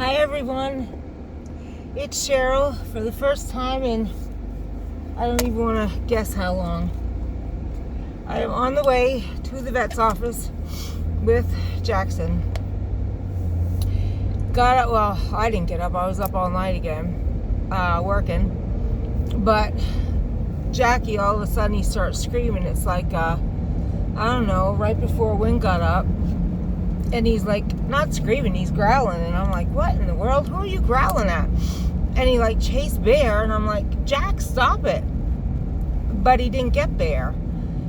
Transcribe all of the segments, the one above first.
Hi everyone, it's Cheryl for the first time in I don't even want to guess how long. I am on the way to the vet's office with Jackson. Got up, well, I didn't get up, I was up all night again, working. But Jackie, all of a sudden he starts screaming. It's like, I don't know, right before Wynn got up. And he's like, not screaming, he's growling. And I'm like, what in the world? Who are you growling at? And he like chased Bear. And I'm like, Jack, stop it. But he didn't get Bear.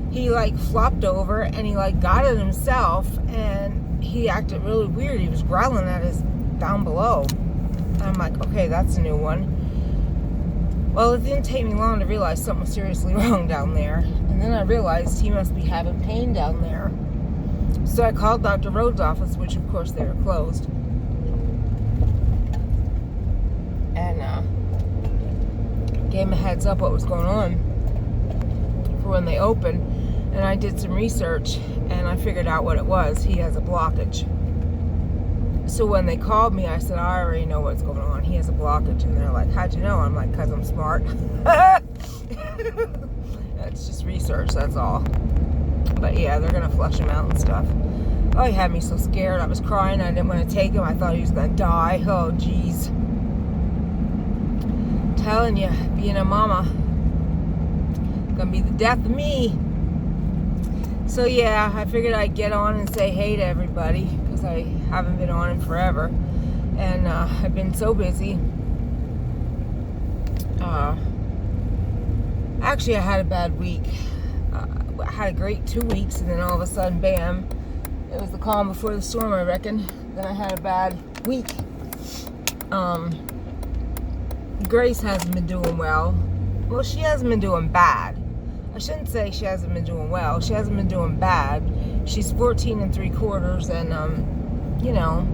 He like flopped over and he like got it himself. And he acted really weird. He was growling at us down below. And I'm like, okay, that's a new one. Well, it didn't take me long to realize something was seriously wrong down there. And then I realized he must be having pain down there. So I called Dr. Rhodes' office, which of course they were closed. And gave him a heads up what was going on for when they opened. And I did some research and I figured out what it was. He has a blockage. So when they called me, I said, I already know what's going on. He has a blockage. And they're like, how'd you know? I'm like, 'cause I'm smart. That's just research, that's all. But yeah, they're going to flush him out and stuff. Oh, he had me so scared. I was crying. I didn't want to take him. I thought he was going to die. Oh, jeez. Telling you, being a mama, going to be the death of me. So yeah, I figured I'd get on and say hey to everybody because I haven't been on in forever. And I've been so busy. Actually, I had a bad week. I had a great 2 weeks, and then all of a sudden, bam, it was the calm before the storm, I reckon. Then I had a bad week. Grace hasn't been doing well. Well, she hasn't been doing bad. I shouldn't say she hasn't been doing well. She hasn't been doing bad. She's 14 3/4, and, you know,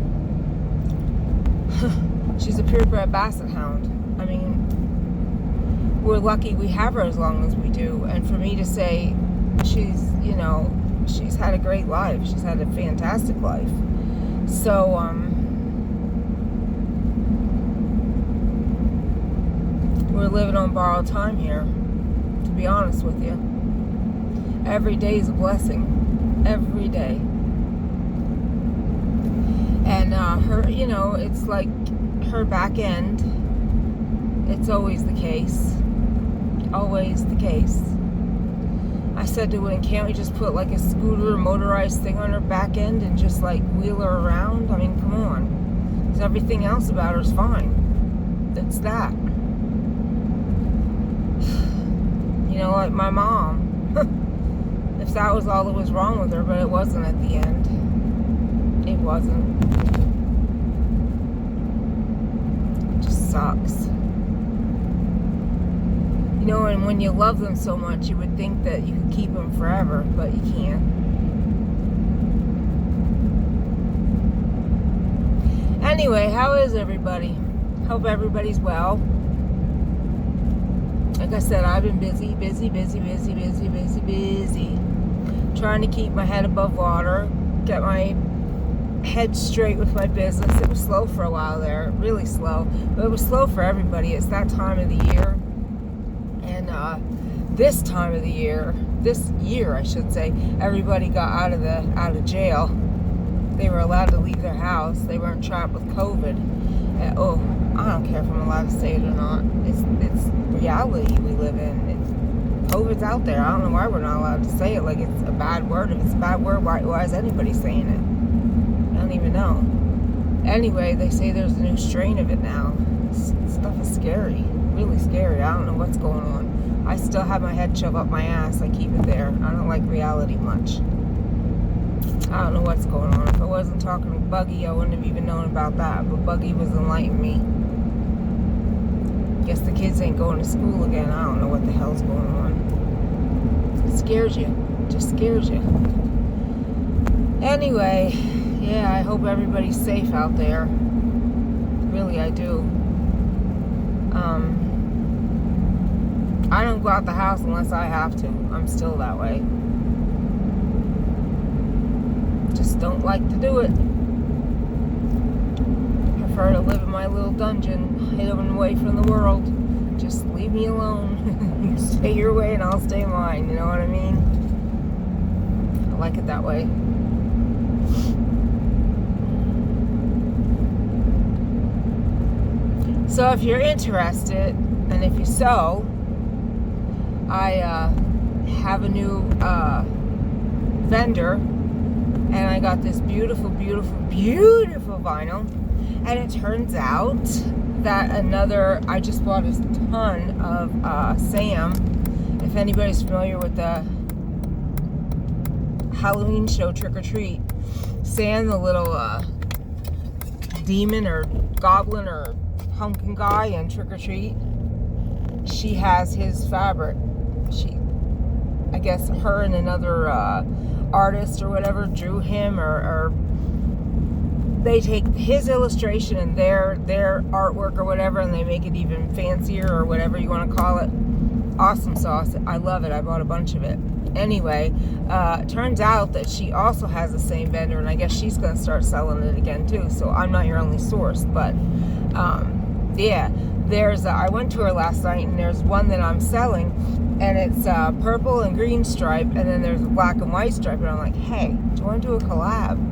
she's a purebred basset hound. I mean, we're lucky we have her as long as we do. And for me to say she's, you know, she's had a great life. She's had a fantastic life. So, we're living on borrowed time here, to be honest with you. Every day is a blessing. Every day. And her, you know, it's like her back end. It's always the case. Always the case. I said to Wynn, can't we just put like a scooter or motorized thing on her back end and just like wheel her around? I mean, come on. Because everything else about her is fine. It's that. You know, like my mom. If that was all that was wrong with her, but it wasn't at the end. It wasn't. It just sucks. You know, and when you love them so much, you would think that you could keep them forever, but you can't. Anyway, how is everybody? Hope everybody's well. Like I said, I've been busy. Trying to keep my head above water, get my head straight with my business. It was slow for a while there, really slow. But it was slow for everybody. It's that time of the year. And this time of the year, this year I should say, everybody got out of jail. They were allowed to leave their house. They weren't trapped with COVID. And, oh, I don't care if I'm allowed to say it or not. It's reality we live in. COVID's out there. I don't know why we're not allowed to say it like it's a bad word. If it's a bad word, why is anybody saying it? I don't even know. Anyway, they say there's a new strain of it now. Stuff is scary. Really scary. I don't know what's going on. I still have my head shoved up my ass. I keep it there. I don't like reality much. I don't know what's going on. If I wasn't talking to Buggy, I wouldn't have even known about that. But Buggy was enlightening me. Guess the kids ain't going to school again. I don't know what the hell's going on. It scares you. It just scares you. Anyway, yeah, I hope everybody's safe out there. Really, I do. I don't go out the house unless I have to. I'm still that way. Just don't like to do it. prefer to live in my little dungeon, hidden away from the world. Just leave me alone. You stay your way and I'll stay mine. You know what I mean? I like it that way. So if you're interested, and if you sew, I have a new vendor, and I got this beautiful, beautiful, beautiful vinyl. And it turns out that I just bought a ton of Sam. If anybody's familiar with the Halloween show Trick or Treat, Sam, the little demon or goblin or pumpkin guy in Trick or Treat, she has his fabric. I guess her and another artist or whatever drew him, or they take his illustration and their artwork or whatever, and they make it even fancier or whatever you want to call it. Awesome sauce. I love it. I bought a bunch of it. Anyway, turns out that she also has the same vendor, and I guess she's going to start selling it again too. So I'm not your only source, but yeah, I went to her last night, and there's one that I'm selling, and it's purple and green stripe, and then there's a black and white stripe, and I'm like, hey, do you want to do a collab?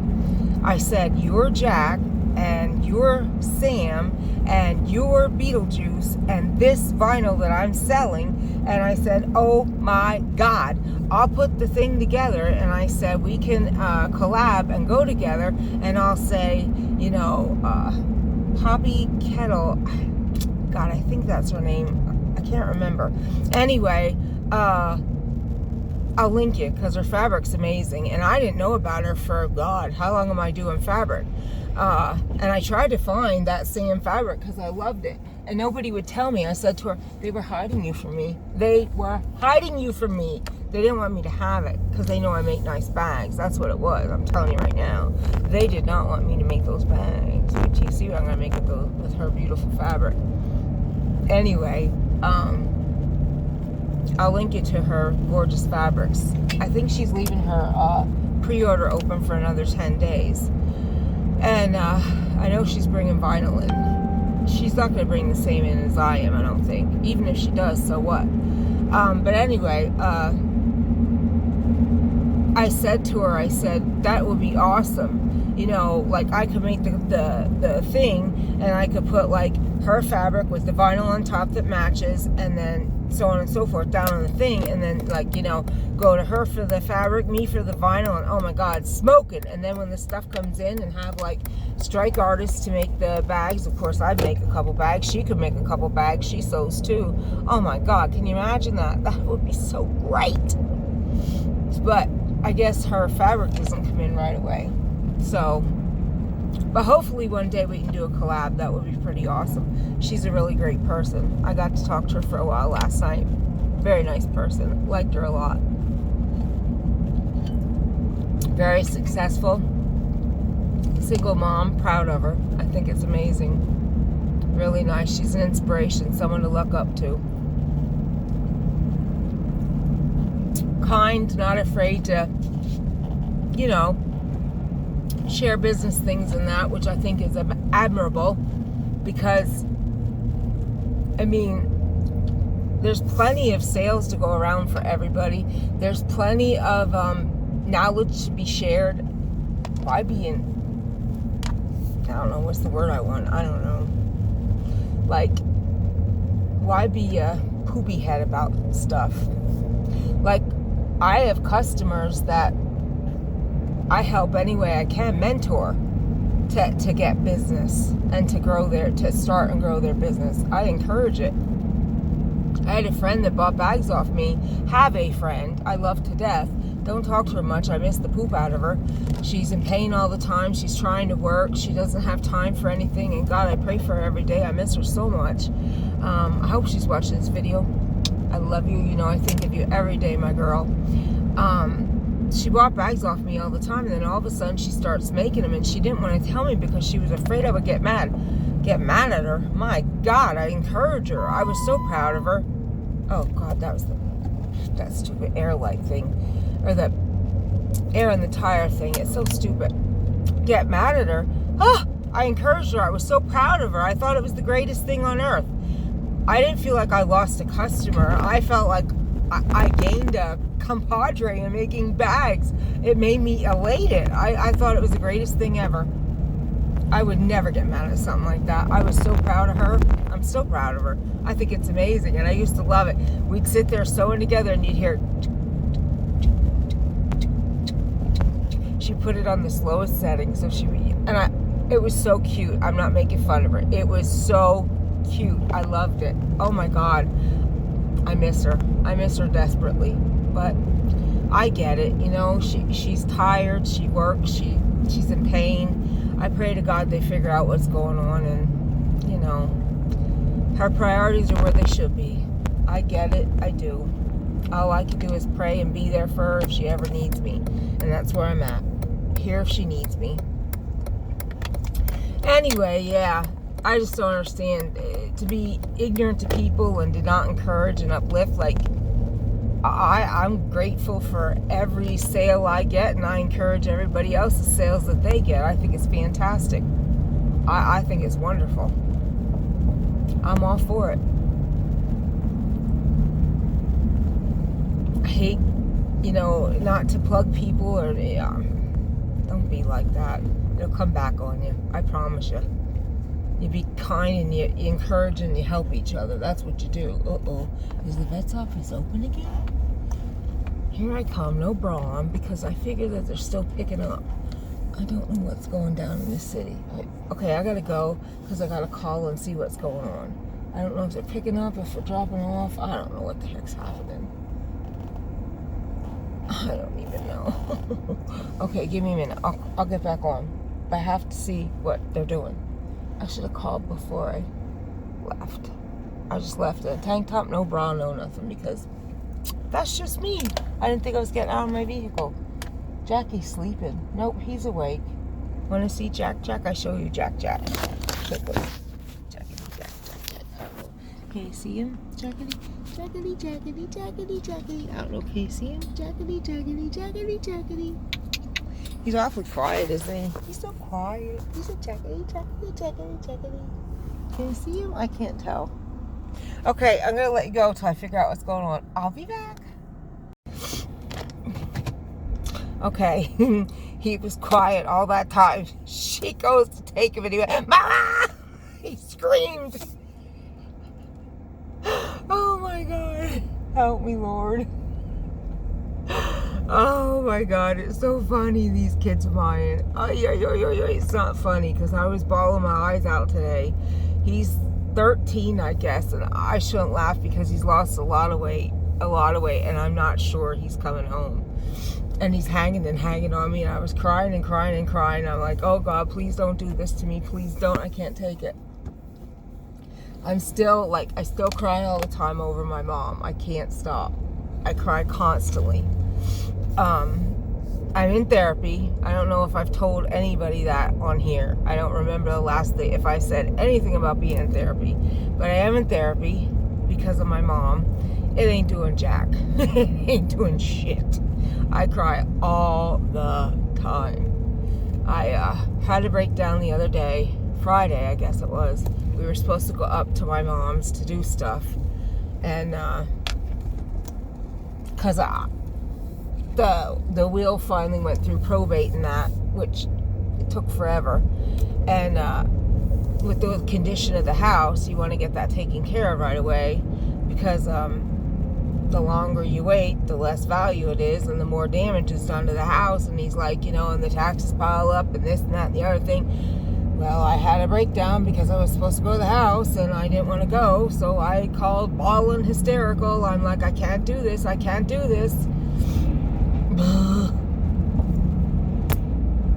I said, you're Jack, and you're Sam, and you're Beetlejuice, and this vinyl that I'm selling, and I said, oh my God, I'll put the thing together, and I said, we can collab and go together, and I'll say, you know, Poppy Kettle, God, I think that's her name, I can't remember. Anyway, I'll link it, because her fabric's amazing, and I didn't know about her for, God, how long am I doing fabric? And I tried to find that same fabric, because I loved it, and nobody would tell me. I said to her, they were hiding you from me. They were hiding you from me. They didn't want me to have it, because they know I make nice bags. That's what it was, I'm telling you right now. They did not want me to make those bags. But you see what I'm going to make with her beautiful fabric. Anyway, I'll link you to her gorgeous fabrics. I think she's leaving her pre-order open for another 10 days. And I know she's bringing vinyl in. She's not going to bring the same in as I am, I don't think. Even if she does, so what? But anyway, I said to her, I said, that would be awesome. You know, like I could make the thing, and I could put like her fabric with the vinyl on top that matches, and then so on and so forth down on the thing, and then like, you know, go to her for the fabric, me for the vinyl, and oh my God, smoking. And then when the stuff comes in, and have like strike artists to make the bags. Of course, I'd make a couple bags. She could make a couple bags. She sews too. Oh my God, can you imagine that? That would be so great. But I guess her fabric doesn't come in right away. So, but hopefully one day we can do a collab. That would be pretty awesome. She's a really great person. I got to talk to her for a while last night. Very nice person. Liked her a lot. Very successful. Single mom. Proud of her. I think it's amazing. Really nice. She's an inspiration. Someone to look up to. Kind. Not afraid to, you know, share business things and that, which I think is admirable, because I mean, there's plenty of sales to go around for everybody. There's plenty of knowledge to be shared. Why be in, I don't know, what's the word I want? I don't know. Like, why be a poopy head about stuff? Like, I have customers that I help any way I can, mentor to get business and to start and grow their business. I encourage it. I had a friend that bought bags off me. Have a friend I love to death. Don't talk to her much. I miss the poop out of her. She's in pain all the time. She's trying to work. She doesn't have time for anything. And God, I pray for her every day. I miss her so much. I hope she's watching this video. I love you. You know, I think of you every day, my girl. She bought bags off me all the time, and then all of a sudden she starts making them, and she didn't want to tell me because she was afraid I would get mad at her. My God, I encouraged her. I was so proud of her. Oh God, that was that stupid air light thing, or the air in the tire thing. It's so stupid. Get mad at her. Oh, I encouraged her. I was so proud of her. I thought it was the greatest thing on earth. I didn't feel like I lost a customer. I felt like I gained a compadre in making bags. It made me elated. I thought it was the greatest thing ever. I would never get mad at something like that. I was so proud of her. I'm still proud of her. I think it's amazing, and I used to love it. We'd sit there sewing together, and you'd hear... She put it on the slowest setting, so she would... And it was so cute. I'm not making fun of her. It was so cute. I loved it. Oh, my God. I miss her. I miss her desperately. But I get it. You know, she's tired. She works. She's in pain. I pray to God they figure out what's going on, and, you know, her priorities are where they should be. I get it. I do. All I can do is pray and be there for her if she ever needs me. And that's where I'm at. Here if she needs me. Anyway, yeah. I just don't understand. To be ignorant to people and to not encourage and uplift, like, I'm grateful for every sale I get, and I encourage everybody else's sales that they get. I think it's fantastic. I think it's wonderful. I'm all for it. I hate, you know, not to plug people or don't be like that. It'll come back on you. I promise you. You be kind and you encourage and you help each other. That's what you do. Uh-oh. Is the vet's office open again? Here I come, no bra on, because I figure that they're still picking up. I don't know what's going down in this city. Okay, I gotta go because I gotta call and see what's going on. I don't know if they're picking up, if they're dropping off. I don't know what the heck's happening. I don't even know. Okay, give me a minute. I'll get back on. I have to see what they're doing. I should have called before I left. I just left in a tank top, no bra, no nothing, because that's just me. I didn't think I was getting out of my vehicle. Jackie's sleeping. Nope, he's awake. Want to see Jack? I show you Jack. Check this. Jack. Can you see him? Jackity. I don't know. Can you see him? Jackity. He's awfully quiet, isn't he? He's so quiet. He's a Jackity. Can you see him? I can't tell. Okay, I'm going to let you go until I figure out what's going on. I'll be back. Okay, he was quiet all that time. She goes to take a video. Mama! He screamed. Oh my God. Help me, Lord. Oh my God, it's so funny, these kids of mine. It's not funny because I was bawling my eyes out today. He's 13, I guess, and I shouldn't laugh because he's lost a lot of weight, and I'm not sure he's coming home. And he's hanging on me, and I was crying. I'm like, oh God, please don't do this to me. Please don't. I can't take it. I still cry all the time over my mom. I can't stop. I cry constantly. I'm in therapy. I don't know if I've told anybody that on here. I don't remember the last day if I said anything about being in therapy. But I am in therapy because of my mom. It ain't doing jack. It ain't doing shit. I cry all the time. I had a breakdown the other day. Friday, I guess it was. We were supposed to go up to my mom's to do stuff. And, because the will finally went through probate and that, which it took forever. And with the condition of the house, you want to get that taken care of right away, because the longer you wait, the less value it is, and the more damage is done to the house. And he's like, and the taxes pile up, and this and that and the other thing. Well, I had a breakdown because I was supposed to go to the house, and I didn't want to go, so I called bawling hysterical. I'm like, I can't do this.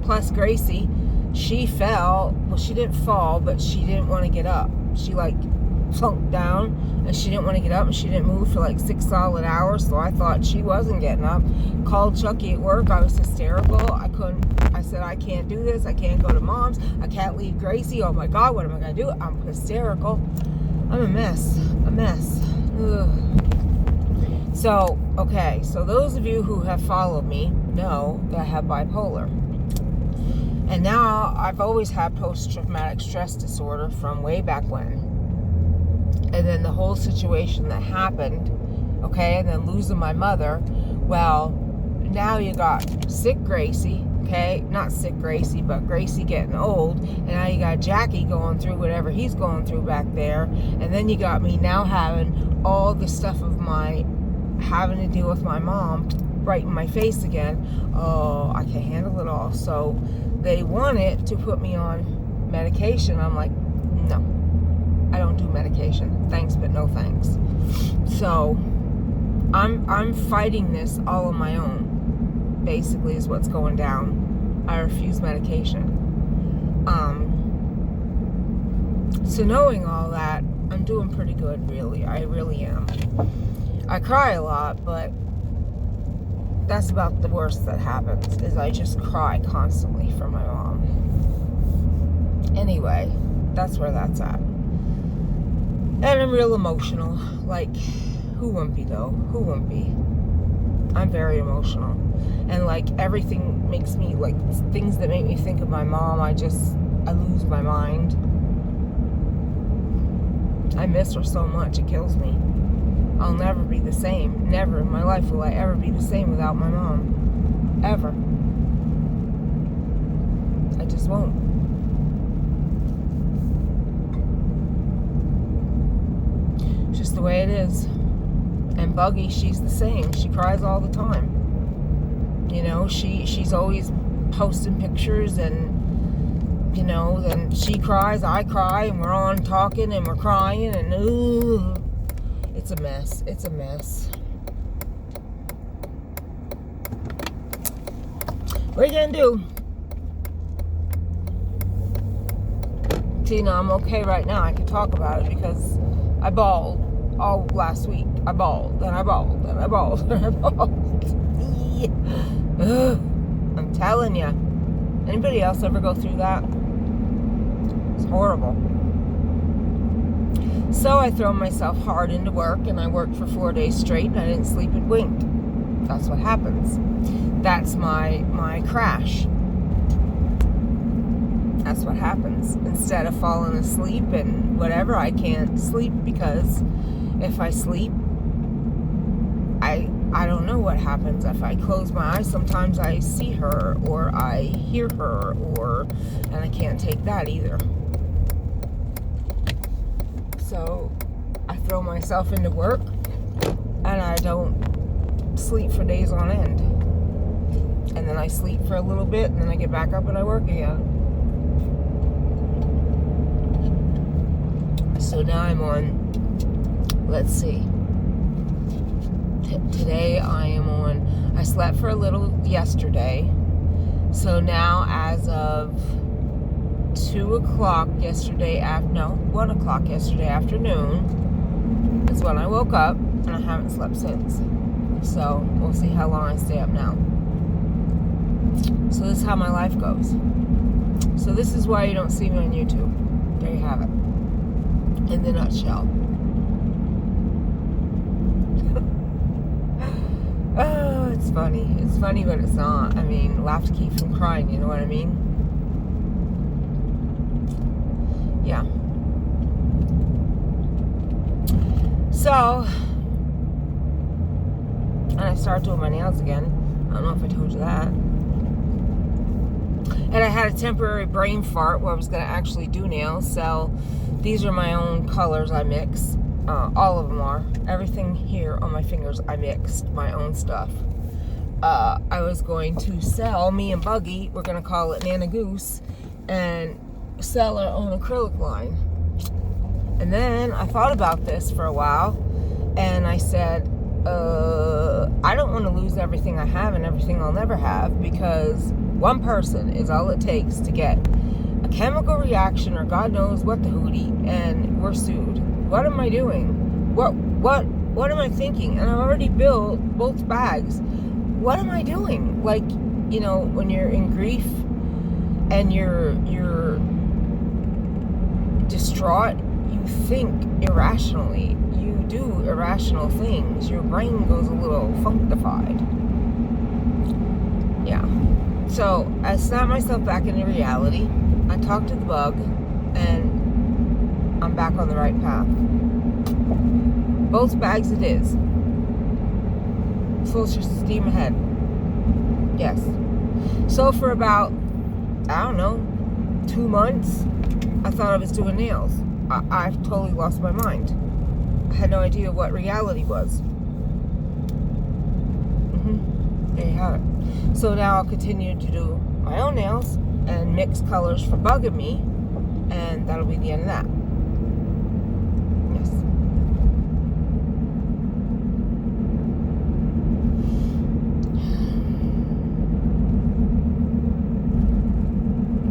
Plus Gracie, she fell. Well, she didn't fall, but she didn't want to get up. She plunked down, and she didn't want to get up, and she didn't move for 6 solid hours. So I thought she wasn't getting up. Called Chucky at work. I was hysterical. I said, I can't do this. I can't go to mom's. I can't leave Gracie. Oh my God, what am I gonna do? I'm hysterical. I'm a mess. Ugh. So those of you who have followed me know that I have bipolar. And now I've always had post-traumatic stress disorder from way back when. And then the whole situation that happened, okay, and then losing my mother. Well, now you got sick Gracie, okay, not sick Gracie, but Gracie getting old, and now you got Jackie going through whatever he's going through back there, and then you got me now having all the stuff of my having to deal with my mom right in my face again. Oh, I can't handle it all. So they wanted to put me on medication. I'm like, no, I don't do medication. Thanks, but no thanks. So I'm fighting this all on my own, basically, is what's going down. I refuse medication. So knowing all that, I'm doing pretty good, really. I really am. I cry a lot, but that's about the worst that happens, is I just cry constantly for my mom. Anyway, that's where that's at. And I'm real emotional. Like, who wouldn't be, though? Who wouldn't be? I'm very emotional. And, like, everything makes me, like, things that make me think of my mom, I lose my mind. I miss her so much, it kills me. I'll never be the same. Never in my life will I ever be the same without my mom. Ever. I just won't. It's just the way it is. And Buggy, she's the same. She cries all the time. You know, she's always posting pictures, and you know, then she cries, I cry, and we're on talking and we're crying, and ooh, it's a mess. It's a mess. What are you gonna do? See, you know, I'm okay right now. I can talk about it because I bawled all last week. I bawled, and I bawled, and I bawled, and I bawled. Yeah. I'm telling you. Anybody else ever go through that? It's horrible. So I throw myself hard into work, and I worked for 4 days straight, and I didn't sleep a wink. That's what happens. That's my crash. That's what happens. Instead of falling asleep and whatever, I can't sleep, because if I sleep, I don't know what happens. If I close my eyes, sometimes I see her or I hear her, and I can't take that either. So I throw myself into work, and I don't sleep for days on end. And then I sleep for a little bit, and then I get back up and I work again. So now I'm on, let's see. Today I am on, I slept for a little yesterday. So now as of 2 o'clock yesterday, 1 o'clock yesterday afternoon is when I woke up, and I haven't slept since. So we'll see how long I stay up now. So this is how my life goes. So this is why you don't see me on YouTube. There you have it. In the nutshell. Oh, it's funny. It's funny, but it's not. I mean, laugh to keep from crying, you know what I mean? Yeah. So, and I started doing my nails again. I don't know if I told you that. And I had a temporary brain fart where I was going to actually do nails. So, these are my own colors I mix. All of them are. Everything here on my fingers, I mixed my own stuff. I was going to sell, me and Buggy, we're going to call it Nana Goose, and sell our own acrylic line. And then I thought about this for a while, and I said, I don't want to lose everything I have and everything I'll never have, because one person is all it takes to get a chemical reaction or God knows what the hootie, and we're sued. What am I doing? What am I thinking? And I've already built Boltz bags. What am I doing? Like, you know, when you're in grief and you're distraught, you think irrationally. You do irrational things. Your brain goes a little funkified. Yeah. So I snapped myself back into reality. I talked to the bug, and I'm back on the right path. Boltz Bagz it is. Full steam ahead. Yes. So for about, I don't know, 2 months, I thought I was doing nails. I've totally lost my mind. I had no idea what reality was. There you have it. So now I'll continue to do my own nails and mix colors for bugging me, and that'll be the end of that. Yes.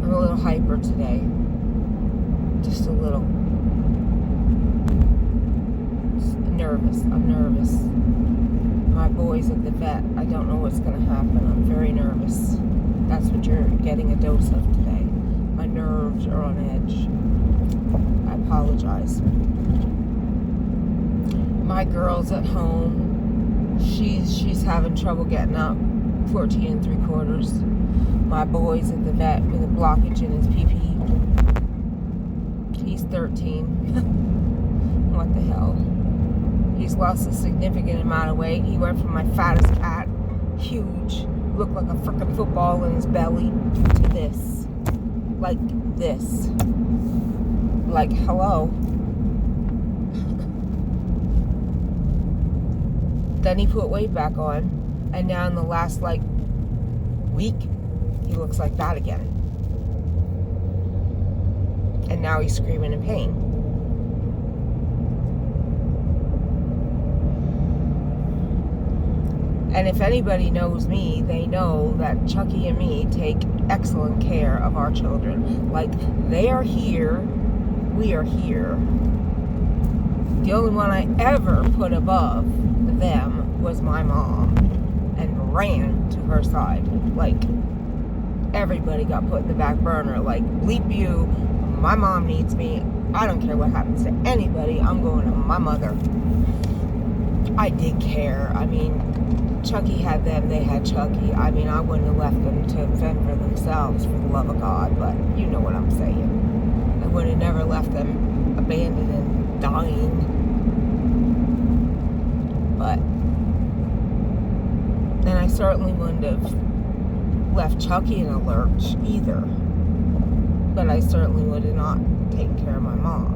I'm a little hyper today. Just a little. Nervous. I'm nervous. My boy's at the vet. I don't know what's going to happen. I'm very nervous. That's what you're getting a dose of today. My nerves are on edge. I apologize. My girl's at home. She's having trouble getting up. 14 3/4. My boy's at the vet with a blockage in his pee-pee. He's 13. What the hell? He's lost a significant amount of weight. He went from my fattest cat, huge, looked like a frickin' football in his belly, to this. Like this. Like, hello. Then he put weight back on, and now in the last, week, he looks like that again. And now he's screaming in pain. And if anybody knows me, they know that Chucky and me take excellent care of our children. Like, they are here, we are here. The only one I ever put above them was my mom, and ran to her side. Like, everybody got put in the back burner. Like, bleep you, my mom needs me. I don't care what happens to anybody. I'm going to my mother. I did care. I mean, Chucky had them, they had Chucky. I mean, I wouldn't have left them to fend for themselves, for the love of God, but you know what I'm saying. I would have never left them abandoned and dying. But, and I certainly wouldn't have left Chucky in a lurch either. But I certainly would have not taken care of my mom.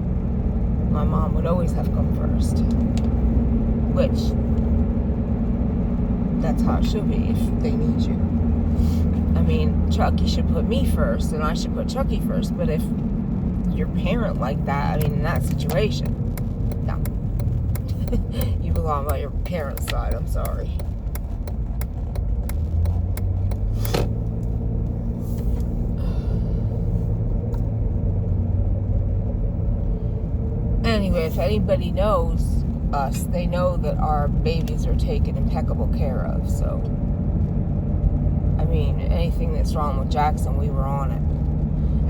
My mom would always have come first. Which, that's how it should be if they need you. I mean, Chucky should put me first, and I should put Chucky first. But if your parent like that, I mean, in that situation, no. You belong on your parent's side, I'm sorry. Anyway, if anybody knows us, they know that our babies are taken impeccable care of. So, I mean, anything that's wrong with Jackson, we were on it.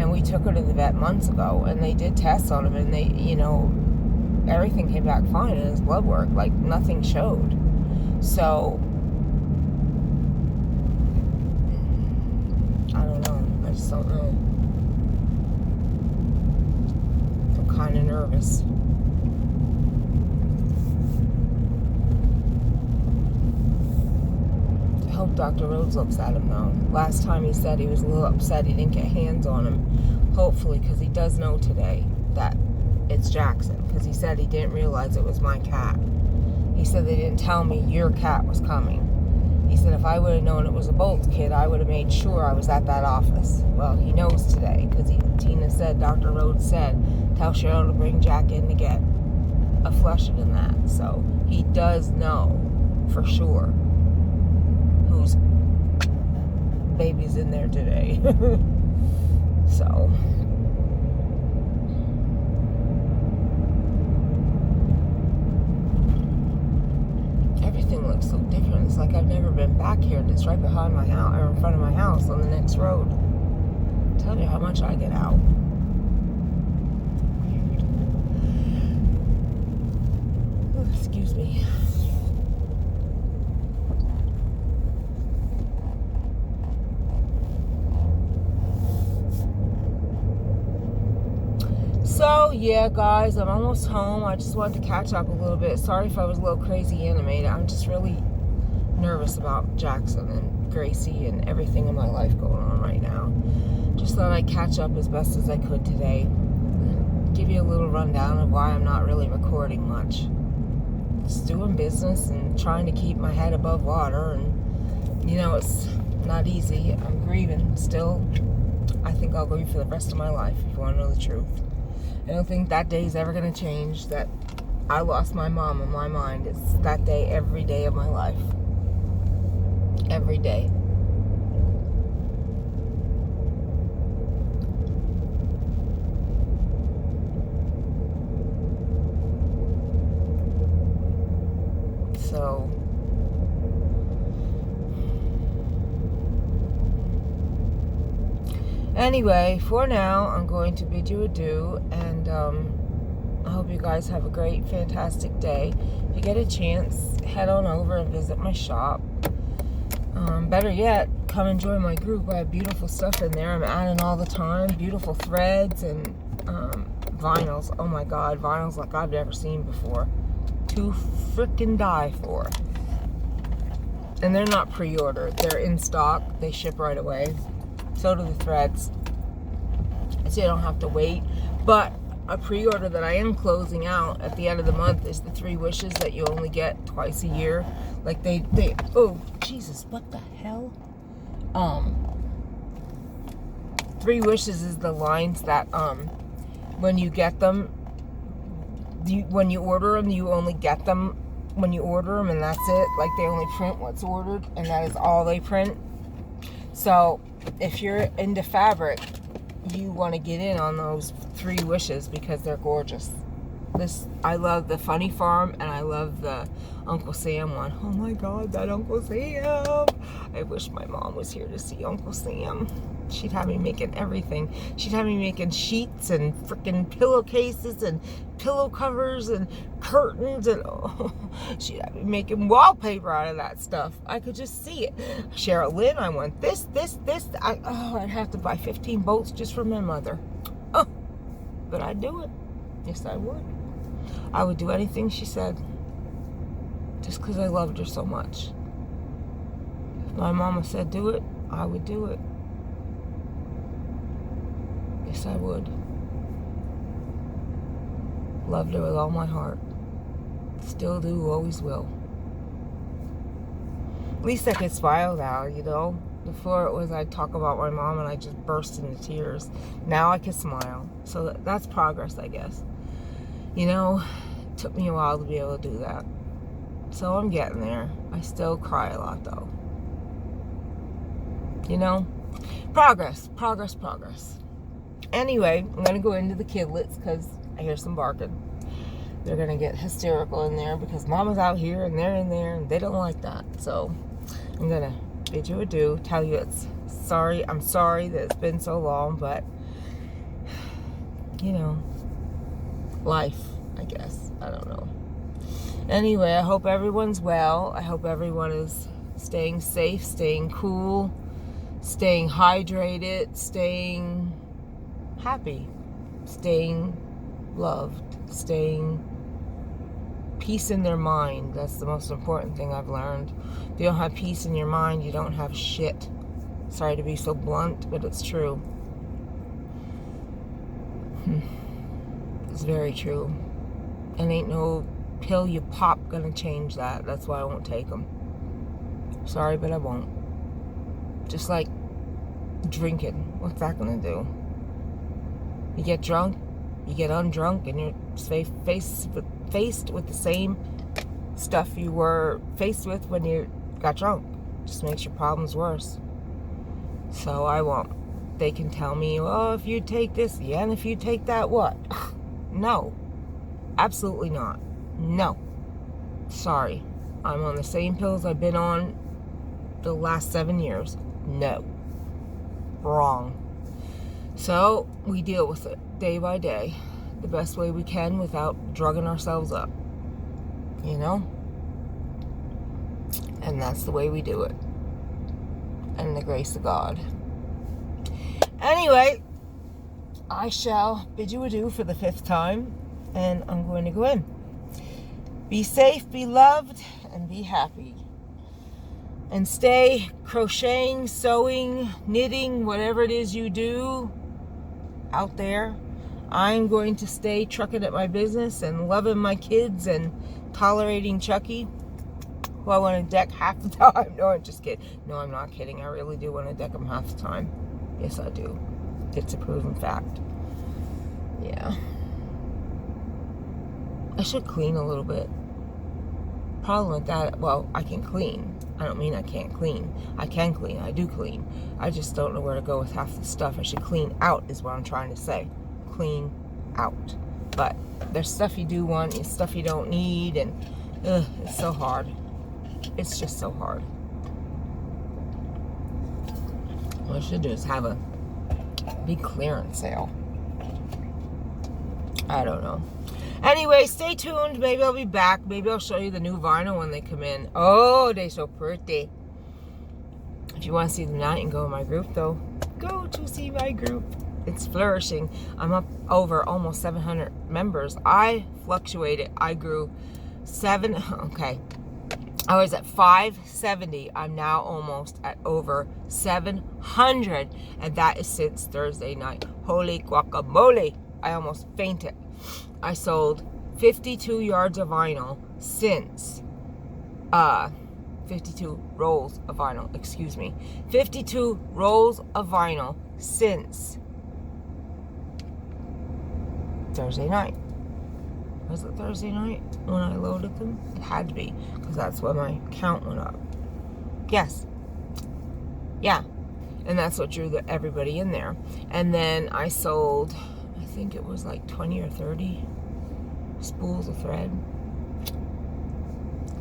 And we took her to the vet months ago, and they did tests on him, and they, everything came back fine in his blood work. Like, nothing showed. So, I don't know. I just don't know. I'm kind of nervous. I hope Dr. Rhodes looks at him, though. Last time he said he was a little upset he didn't get hands on him. Hopefully, because he does know today that it's Jackson. Because he said he didn't realize it was my cat. He said they didn't tell me your cat was coming. He said if I would have known it was a Boltz kid, I would have made sure I was at that office. Well, he knows today, because Tina said, Dr. Rhodes said, tell Cheryl to bring Jack in to get a flushing in that. So he does know for sure whose baby's in there today. So, everything looks so different. It's like I've never been back here, and it's right behind my house, or in front of my house on the next road. Tell you how much I get out. Weird. Oh, excuse me. So, yeah, guys, I'm almost home. I just wanted to catch up a little bit. Sorry if I was a little crazy animated. I'm just really nervous about Jackson and Gracie and everything in my life going on right now. Just thought I'd catch up as best as I could today. Give you a little rundown of why I'm not really recording much. Just doing business and trying to keep my head above water. And, you know, it's not easy. I'm grieving still. I think I'll grieve for the rest of my life, if you want to know the truth. I don't think that day is ever going to change, that I lost my mom in my mind. It's that day every day of my life. Every day. So, anyway, for now, I'm going to bid you adieu, and I hope you guys have a great, fantastic day. If you get a chance, head on over and visit my shop. Better yet, come and join my group. I have beautiful stuff in there. I'm adding all the time. Beautiful threads and vinyls. Oh my God, vinyls like I've never seen before. To frickin' die for. And they're not pre-ordered. They're in stock. They ship right away. So do the threads. So you don't have to wait. But a pre-order that I am closing out at the end of the month is the 3 wishes that you only get twice a year. Like they oh Jesus, what the hell? 3 wishes is the lines that when you get them, when you order them, you only get them when you order them, and that's it. Like they only print what's ordered, and that is all they print. So if you're into fabric, you want to get in on those 3 wishes because they're gorgeous. I love the Funny Farm, and I love the Uncle Sam one. Oh my God, that Uncle Sam. I wish my mom was here to see Uncle Sam. She'd have me making everything. She'd have me making sheets and freaking pillowcases and pillow covers and curtains, and she'd have me making wallpaper out of that stuff. I could just see it. Cherylynn, I want this. I'd have to buy 15 Boltz just for my mother. Oh, but I'd do it. Yes, I would. I would do anything she said, just because I loved her so much. If my mama said do it, I would do it. Yes, I would. Loved her with all my heart. Still do, always will. At least I could smile now, you know. Before it was I'd talk about my mom and I just burst into tears. Now I can smile. So that's progress, I guess. You know, it took me a while to be able to do that. So I'm getting there. I still cry a lot though. You know? Progress. Anyway, I'm going to go into the kidlets because I hear some barking. They're going to get hysterical in there because Mama's out here and they're in there and they don't like that. So I'm going to bid you adieu. Tell you I'm sorry that it's been so long, but you know, life, I guess. I don't know. Anyway, I hope everyone's well. I hope everyone is staying safe, staying cool, staying hydrated, staying happy, staying loved, staying peace in their mind. That's the most important thing I've learned. If you don't have peace in your mind, you don't have shit. Sorry to be so blunt, but it's true. It's very true. And ain't no pill you pop gonna change that. That's why I won't take them. Sorry, but I won't. Just like drinking. What's that gonna do? You get drunk, you get undrunk, and you're faced with the same stuff you were faced with when you got drunk. Just makes your problems worse. So I won't. They can tell me, well, if you take this, yeah, and if you take that, what? No. Absolutely not. No. Sorry. I'm on the same pills I've been on the last 7 years. No. Wrong. So we deal with it day by day the best way we can without drugging ourselves up. You know? And that's the way we do it. And the grace of God. Anyway, I shall bid you adieu for the 5th time, and I'm going to go in. Be safe, be loved, and be happy. And stay crocheting, sewing, knitting, whatever it is you do out there. I'm going to stay trucking at my business and loving my kids and tolerating Chucky, who I want to deck half the time. No, I'm just kidding. No, I'm not kidding. I really do want to deck him half the time. Yes, I do. It's a proven fact. Yeah. I should clean a little bit. Problem with that, well, I can clean. I don't mean I can't clean. I can clean. I do clean. I just don't know where to go with half the stuff. I should clean out is what I'm trying to say. Clean out. But there's stuff you do want and stuff you don't need, and it's so hard. It's just so hard. What I should do is have a big clearance sale. I don't know. Anyway, stay tuned. Maybe I'll be back. Maybe I'll show you the new vinyl when they come in. Oh, they're so pretty. If you want to see them now, you can go in my group, though. Go to see my group. It's flourishing. I'm up over almost 700 members. I fluctuated. I grew okay. I was at 570. I'm now almost at over 700. And that is since Thursday night. Holy guacamole. I almost fainted. I sold 52 yards of vinyl since 52 rolls of vinyl, excuse me. 52 rolls of vinyl since Thursday night. Was it Thursday night when I loaded them? It had to be, because that's when my count went up. Yes. Yeah. And that's what drew everybody in there. And then I sold, I think it was like 20 or 30 spools of thread.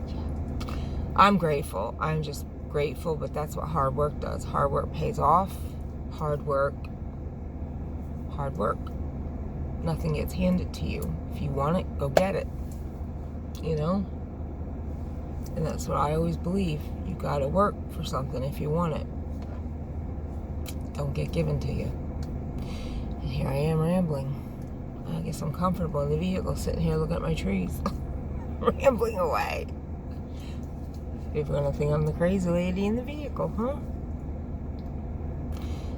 Yeah. I'm grateful. I'm just grateful, but that's what hard work does. Hard work pays off. Hard work. Hard work. Nothing gets handed to you. If you want it, go get it. You know? And that's what I always believe. You gotta work for something if you want it. Don't get given to you. And here I am rambling. I guess I'm comfortable in the vehicle, sitting here looking at my trees. Rambling away. People are gonna think I'm the crazy lady in the vehicle, huh?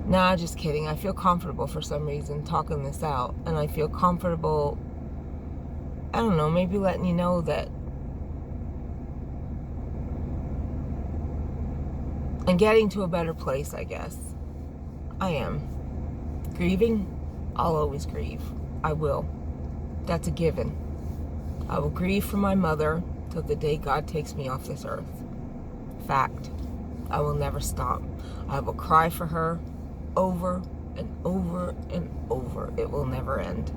Nah, just kidding. I feel comfortable for some reason talking this out. And I feel comfortable, I don't know, maybe letting you know that I'm getting to a better place, I guess. I am. Grieving? I'll always grieve. I will. That's a given. I will grieve for my mother till the day God takes me off this earth. Fact. I will never stop. I will cry for her over and over and over. It will never end.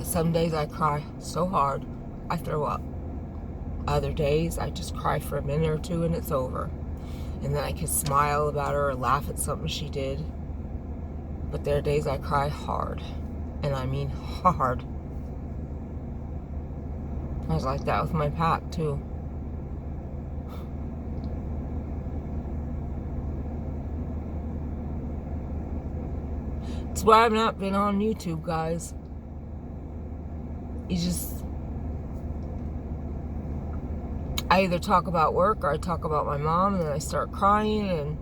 Some days I cry so hard I throw up. Other days I just cry for a minute or two and it's over. And then I can smile about her or laugh at something she did. But there are days I cry hard. And I mean hard. I was like that with my Pat too. That's why I've not been on YouTube, guys. I either talk about work or I talk about my mom and then I start crying, and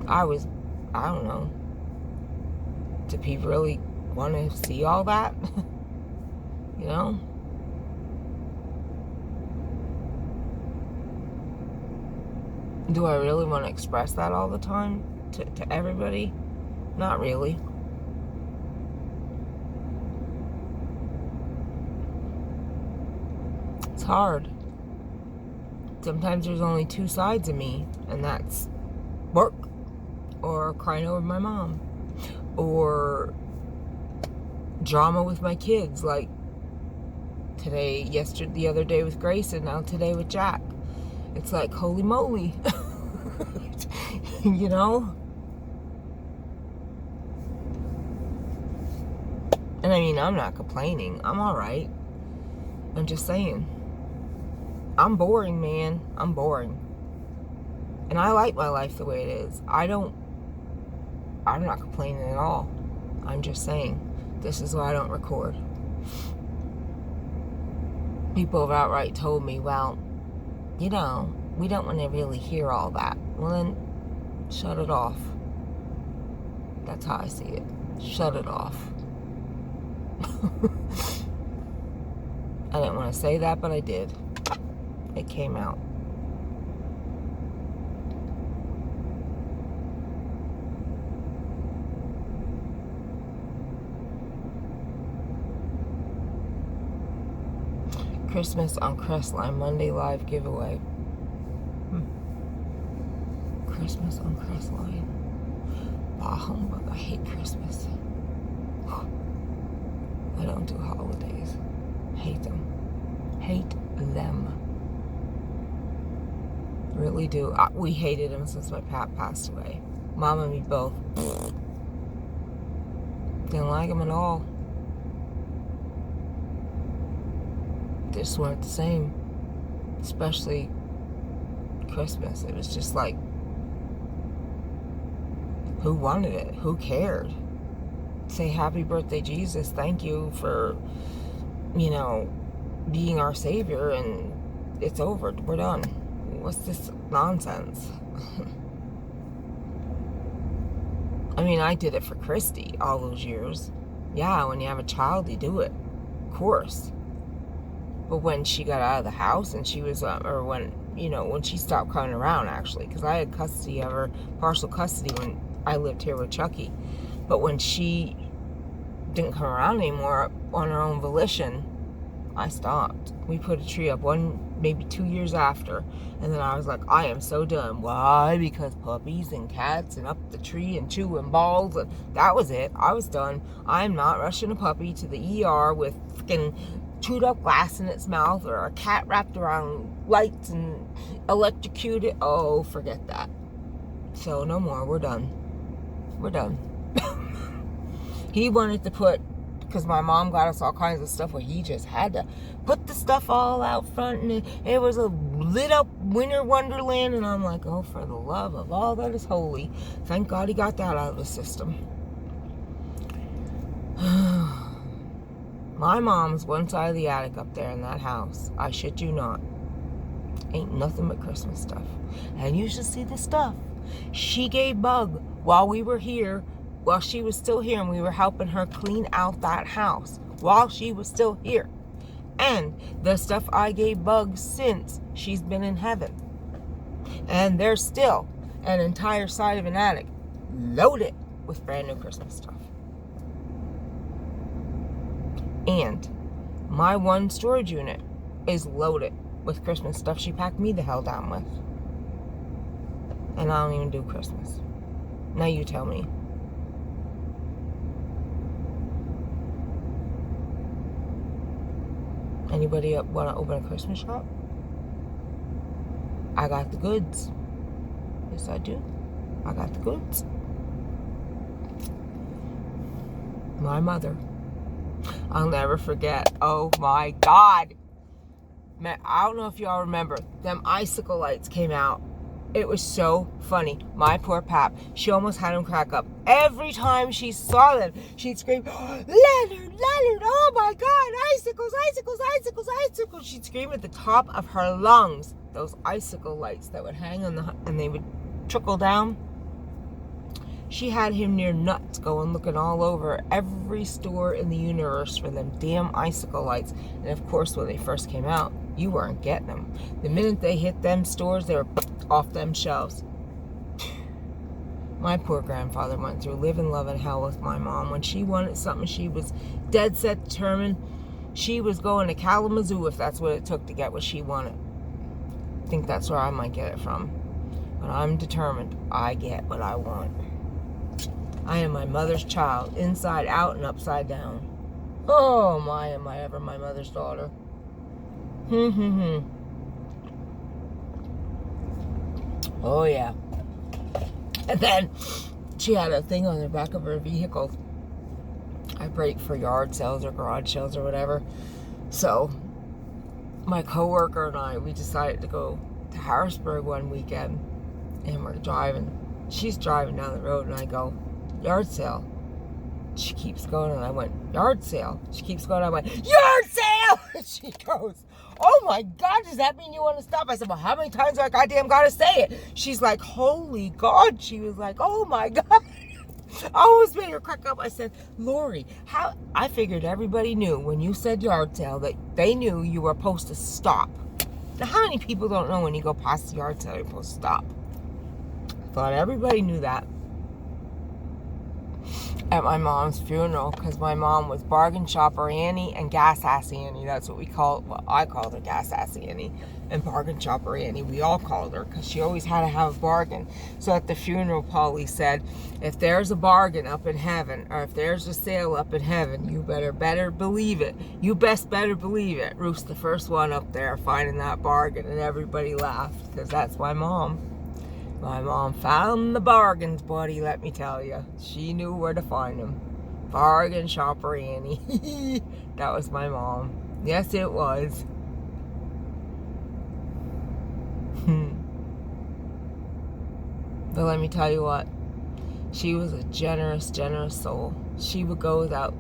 I don't know. Do people really want to see all that? You know? Do I really want to express that all the time to everybody? Not really. It's hard. Sometimes there's only two sides of me, and that's work, or crying over my mom, or drama with my kids, like the other day with Grace, and now today with Jack. It's like, holy moly. You know? And I mean, I'm not complaining. I'm alright. I'm just saying. I'm boring, man. I'm boring. And I like my life the way it is. I don't I'm not complaining at all. I'm just saying, this is why I don't record. People have outright told me, well, we don't want to really hear all that. Well, then, shut it off. That's how I see it. Shut it off. I didn't want to say that, but I did. It came out. Christmas on Crestline, Monday live giveaway. Christmas on Crestline. Bah humbug, I hate Christmas. I don't do holidays. Hate them. Hate them. Really do. We hated them since my pap passed away. Mom and me both. Didn't like them at all. They just weren't the same. Especially Christmas. It was just like, who wanted it? Who cared? Say happy birthday, Jesus. Thank you for, being our savior, and it's over. We're done. What's this nonsense? I mean, I did it for Christy all those years. Yeah, when you have a child, you do it. Of course. But when she got out of the house and she was, when she stopped coming around, actually, because I had custody of her, partial custody when I lived here with Chucky. But when she didn't come around anymore on her own volition, I stopped. We put a tree up maybe 2 years after, and then I was like, I am so done. Why? Because puppies and cats and up the tree and chewing balls, and that was it. I was done. I'm not rushing a puppy to the ER with freaking chewed up glass in its mouth, or a cat wrapped around lights and electrocuted. Oh, forget that. So no more. We're done. We're done. He wanted to put, because my mom got us all kinds of stuff where he just had to put the stuff all out front, and it was a lit up winter wonderland, and I'm like, oh, for the love of all that is holy. Thank God he got that out of the system. My mom's one side of the attic up there in that house, I shit you not, ain't nothing but Christmas stuff. And you should see the stuff she gave Bug while we were here, while she was still here, and we were helping her clean out that house while she was still here. And the stuff I gave Bug since she's been in heaven. And there's still an entire side of an attic loaded with brand new Christmas stuff. And my one storage unit is loaded with Christmas stuff she packed me the hell down with. And I don't even do Christmas. Now you tell me. Anybody want to open a Christmas shop? I got the goods. Yes, I do. I got the goods. My mother. I'll never forget. Oh my God. Man, I don't know if y'all remember. Them icicle lights came out. It was so funny. My poor pap. She almost had him crack up. Every time she saw them, she'd scream, Leonard, Leonard, oh my God, icicles, icicles, icicles, icicles. She'd scream at the top of her lungs. Those icicle lights that would hang on and they would trickle down. She had him near nuts, going looking all over every store in the universe for them damn icicle lights. And of course, when they first came out, you weren't getting them. The minute they hit them stores, they were off them shelves. My poor grandfather went through living, loving hell with my mom. When she wanted something, she was dead set determined. She was going to Kalamazoo if that's what it took to get what she wanted. I think that's where I might get it from. But I'm determined. I get what I want. I am my mother's child, inside out and upside down. Oh my, am I ever my mother's daughter. Oh yeah. And then she had a thing on the back of her vehicle. I break for yard sales or garage sales or whatever. So my coworker and I, we decided to go to Harrisburg one weekend, and we're driving. She's driving down the road, and I go, yard sale. She keeps going, and I went, yard sale. She keeps going, I went, yard sale! And she goes, oh my God, does that mean you want to stop? I said, well, how many times do I goddamn gotta say it? She's like, holy God. She was like, oh my God. I almost made her crack up. I said, Lori, how? I figured everybody knew when you said yard sale that they knew you were supposed to stop. Now, how many people don't know when you go past the yard sale you're supposed to stop? I thought everybody knew that. At my mom's funeral, because my mom was bargain shopper Annie and gas ass Annie. That's what we call, well, I called her gas ass Annie and bargain shopper Annie. We all called her because she always had to have a bargain. So at the funeral, Polly said, if there's a bargain up in heaven, or if there's a sale up in heaven, you better believe it. You better believe it. Ruth's the first one up there finding that bargain, and everybody laughed because that's my mom. My mom found the bargains, buddy, let me tell you. She knew where to find them. Bargain shopper Annie. That was my mom. Yes, it was. But let me tell you what. She was a generous, generous soul. She would go without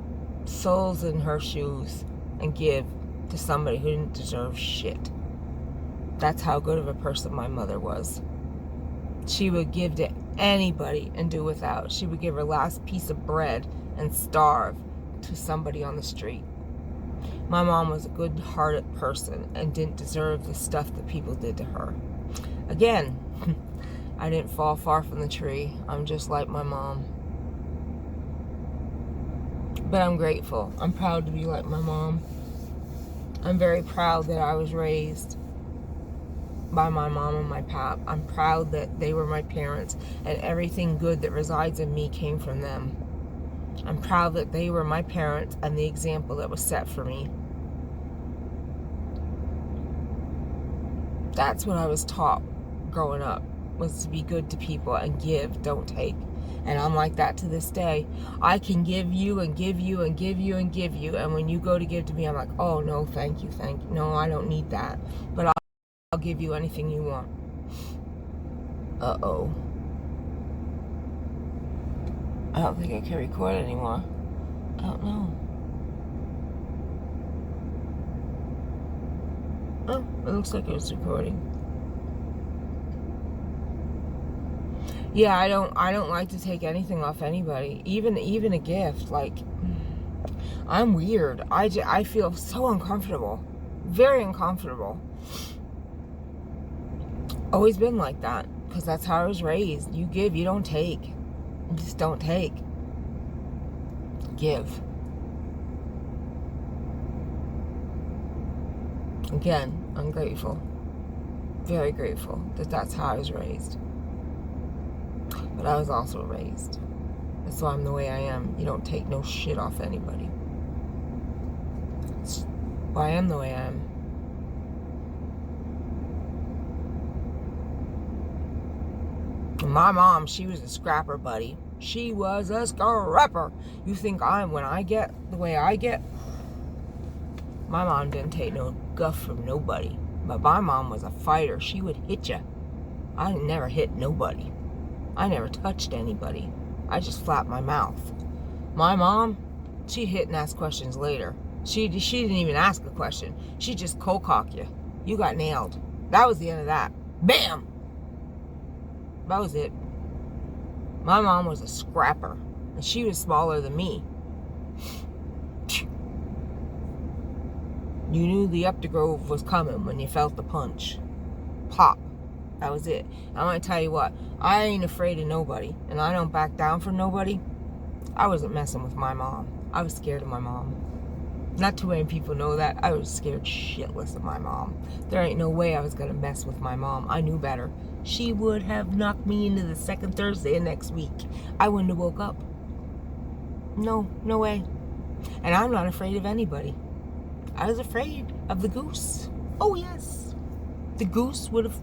soles in her shoes and give to somebody who didn't deserve shit. That's how good of a person my mother was. She would give to anybody and do without. She would give her last piece of bread and starve to somebody on the street. My mom was a good-hearted person and didn't deserve the stuff that people did to her. Again, I didn't fall far from the tree. I'm just like my mom. But I'm grateful. I'm proud to be like my mom. I'm very proud that I was raised by my mom and my pap. I'm proud that they were my parents and everything good that resides in me came from them. I'm proud that they were my parents and the example that was set for me. That's what I was taught growing up, was to be good to people and give, don't take. And I'm like that to this day. I can give you and give you and give you and give you, and when you go to give to me, I'm like, oh no, thank you. No, I don't need that. But I'll give you anything you want. Uh-oh. I don't think I can record anymore. I don't know. Oh, it looks like it was recording. Yeah, I don't like to take anything off anybody. Even a gift. Like, I'm weird. I feel so uncomfortable. Very uncomfortable. Always been like that, because that's how I was raised. You give, you don't take. You just don't take. Give. Again, I'm grateful. Very grateful that that's how I was raised. But I was also raised. That's why I'm the way I am. You don't take no shit off anybody. That's why I am the way I am. My mom, she was a scrapper, buddy. She was a scrapper. You think when I get the way I get? My mom didn't take no guff from nobody. But my mom was a fighter. She would hit you. I never hit nobody. I never touched anybody. I just flapped my mouth. My mom, she hit and asked questions later. She didn't even ask a question. She just cold cocked you. You got nailed. That was the end of that. Bam! That was it. My mom was a scrapper, and she was smaller than me. You knew the upgrove was coming when you felt the punch. Pop. That was it. I'm going to tell you what. I ain't afraid of nobody, and I don't back down for nobody. I wasn't messing with my mom. I was scared of my mom. Not too many people know that. I was scared shitless of my mom. There ain't no way I was going to mess with my mom. I knew better. She would have knocked me into the second Thursday of next week. I wouldn't have woke up. No way. And I'm not afraid of anybody. I was afraid of the goose. Oh, yes. The goose would have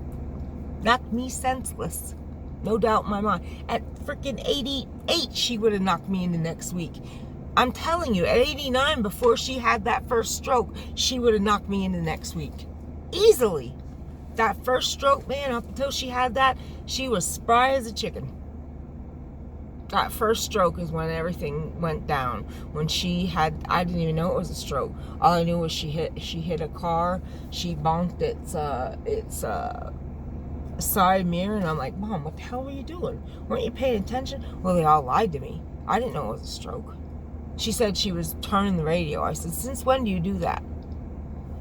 knocked me senseless. No doubt in my mind. At freaking 88, she would have knocked me into next week. I'm telling you, at 89, before she had that first stroke, she would have knocked me into next week. Easily. That first stroke, man, up until she had that, she was spry as a chicken. That first stroke is when everything went down. When she had, I didn't even know it was a stroke. All I knew was she hit a car. She bonked its side mirror, and I'm like, Mom, what the hell were you doing? Weren't you paying attention? Well, they all lied to me. I didn't know it was a stroke. She said she was turning the radio. I said, since when do you do that?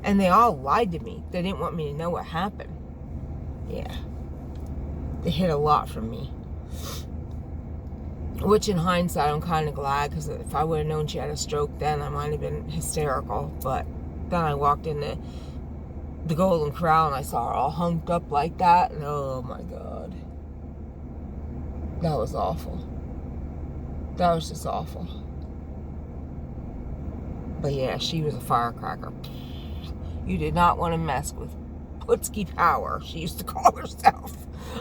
And they all lied to me. They didn't want me to know what happened. Yeah. They hid a lot from me. Which in hindsight, I'm kind of glad, because if I would have known she had a stroke then, I might have been hysterical. But then I walked in the Golden Corral and I saw her all hunked up like that. And oh my God. That was awful. That was just awful. But yeah, she was a firecracker. You did not want to mess with Putski Power, she used to call herself.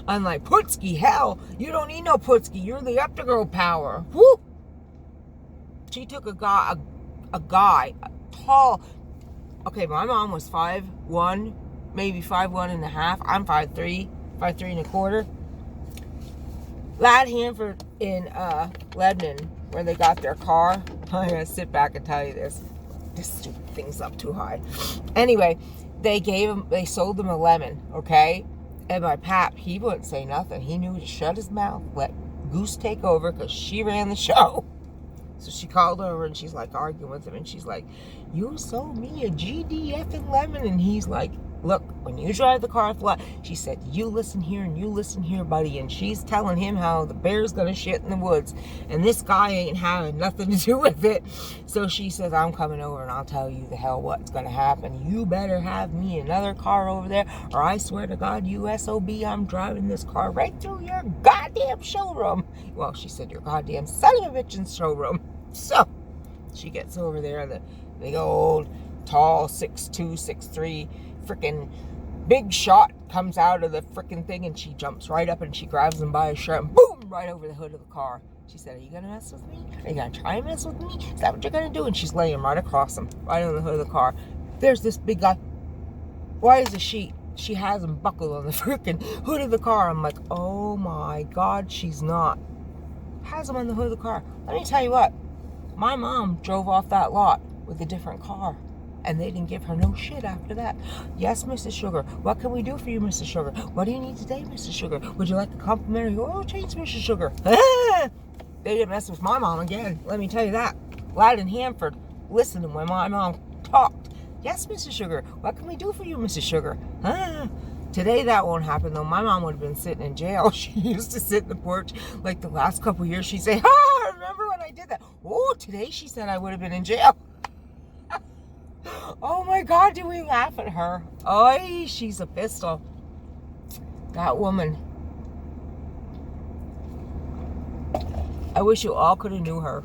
I'm like, Putski, hell, you don't need no Putski. You're the up-to-girl power. Woo! She took a guy, tall. Okay, my mom was 5'1", maybe 5'1 and a half. I'm 5'3", 5'3 and a quarter. Lad Hanford in Lebanon, where they got their car. I'm going to sit back and tell you this. This stupid thing's up too high. Anyway, they sold him a lemon, okay? And my pap, he wouldn't say nothing. He knew to shut his mouth, let Goose take over, because she ran the show. So she called over and she's like arguing with him, and she's like, you sold me a GDF and lemon. And he's like, look, when you drive the car flat, she said, you listen here and you listen here, buddy. And she's telling him how the bear's gonna shit in the woods, and this guy ain't having nothing to do with it. So she says, I'm coming over and I'll tell you the hell what's gonna happen. You better have me another car over there, or I swear to God, you SOB, I'm driving this car right through your goddamn showroom. Well, she said, your goddamn son of a bitch in showroom. So she gets over there, and the big old tall 6'2", 6'3", freaking big shot comes out of the freaking thing, and she jumps right up and she grabs him by his shirt and boom, right over the hood of the car. She said, are you gonna mess with me? Are you gonna try and mess with me? Is that what you're gonna do? And she's laying right across him, right on the hood of the car. There's this big guy. Why is the sheet? She has him buckled on the freaking hood of the car. I'm like, oh my God, she's not. Has him on the hood of the car. Let me tell you what, my mom drove off that lot with a different car, and they didn't give her no shit after that. Yes, Mrs. Sugar. What can we do for you, Mrs. Sugar? What do you need today, Mrs. Sugar? Would you like a complimentary oil change, Mrs. Sugar? They didn't mess with my mom again. Let me tell you that. Lad and Hanford listened to when my mom talked. Yes, Mrs. Sugar. What can we do for you, Mrs. Sugar? Today that won't happen, though. My mom would have been sitting in jail. She used to sit in the porch like the last couple of years. She'd say, remember when I did that? Oh, today she said I would have been in jail. Oh my God, do we laugh at her? Oh, she's a pistol. That woman. I wish you all could have knew her.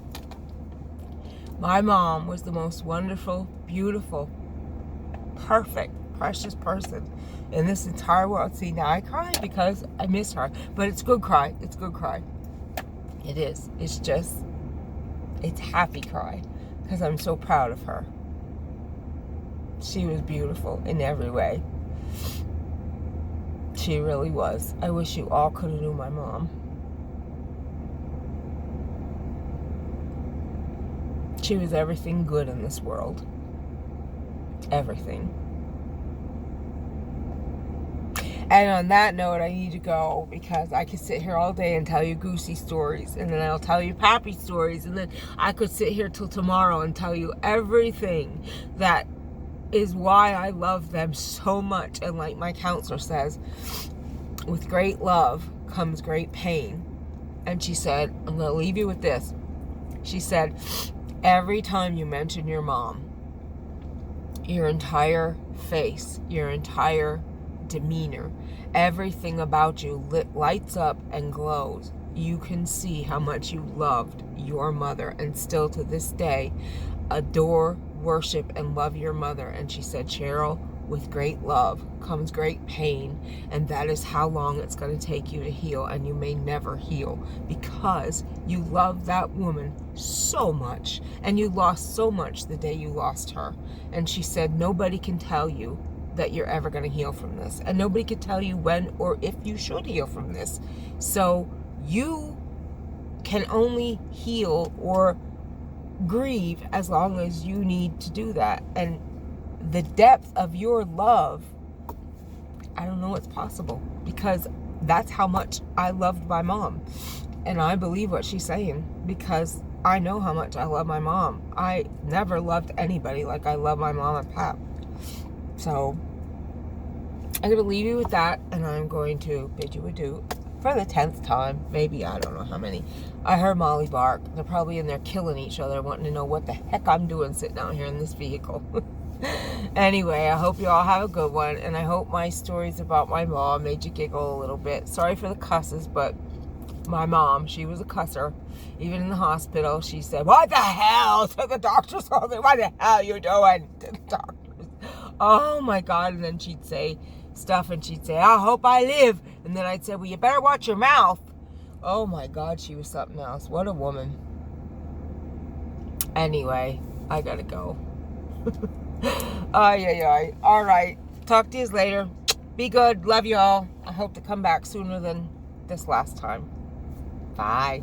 My mom was the most wonderful, beautiful, perfect, precious person in this entire world. See, now I cry because I miss her, but it's good cry. It's good cry. It is. It's just, it's happy cry, because I'm so proud of her. She was beautiful in every way. She really was. I wish you all could have knew my mom. She was everything good in this world. Everything. And on that note, I need to go, because I could sit here all day and tell you Goosey stories, and then I'll tell you Pappy stories, and then I could sit here till tomorrow and tell you everything that is why I love them so much. And like my counselor says, with great love comes great pain. And she said, I'm going to leave you with this. She said, every time you mention your mom, your entire face, your entire demeanor, everything about you lights up and glows. You can see how much you loved your mother, and still to this day adore, worship, and love your mother. And she said, Cheryl, with great love comes great pain, and that is how long it's going to take you to heal, and you may never heal, because you love that woman so much, and you lost so much the day you lost her. And she said, nobody can tell you that you're ever going to heal from this, and nobody can tell you when or if you should heal from this. So you can only heal or grieve as long as you need to do that. And the depth of your love, I don't know what's possible, because that's how much I loved my mom. And I believe what she's saying, because I know how much I love my mom. I never loved anybody like I love my mom and pap. So I'm going to leave you with that, and I'm going to bid you adieu for the 10th time. Maybe, I don't know how many. I heard Molly bark. They're probably in there killing each other, wanting to know what the heck I'm doing sitting out here in this vehicle. Anyway, I hope you all have a good one, and I hope my stories about my mom made you giggle a little bit. Sorry for the cusses, but my mom, she was a cusser. Even in the hospital, she said, "What the hell?" to the doctors. What the hell are you doing? To the doctors. Oh my God. And then she'd say stuff, and she'd say, "I hope I live." And then I'd say, "Well, you better watch your mouth." Oh my God, she was something else. What a woman. Anyway, I gotta go. Ay. All right. Talk to you later. Be good. Love you all. I hope to come back sooner than this last time. Bye.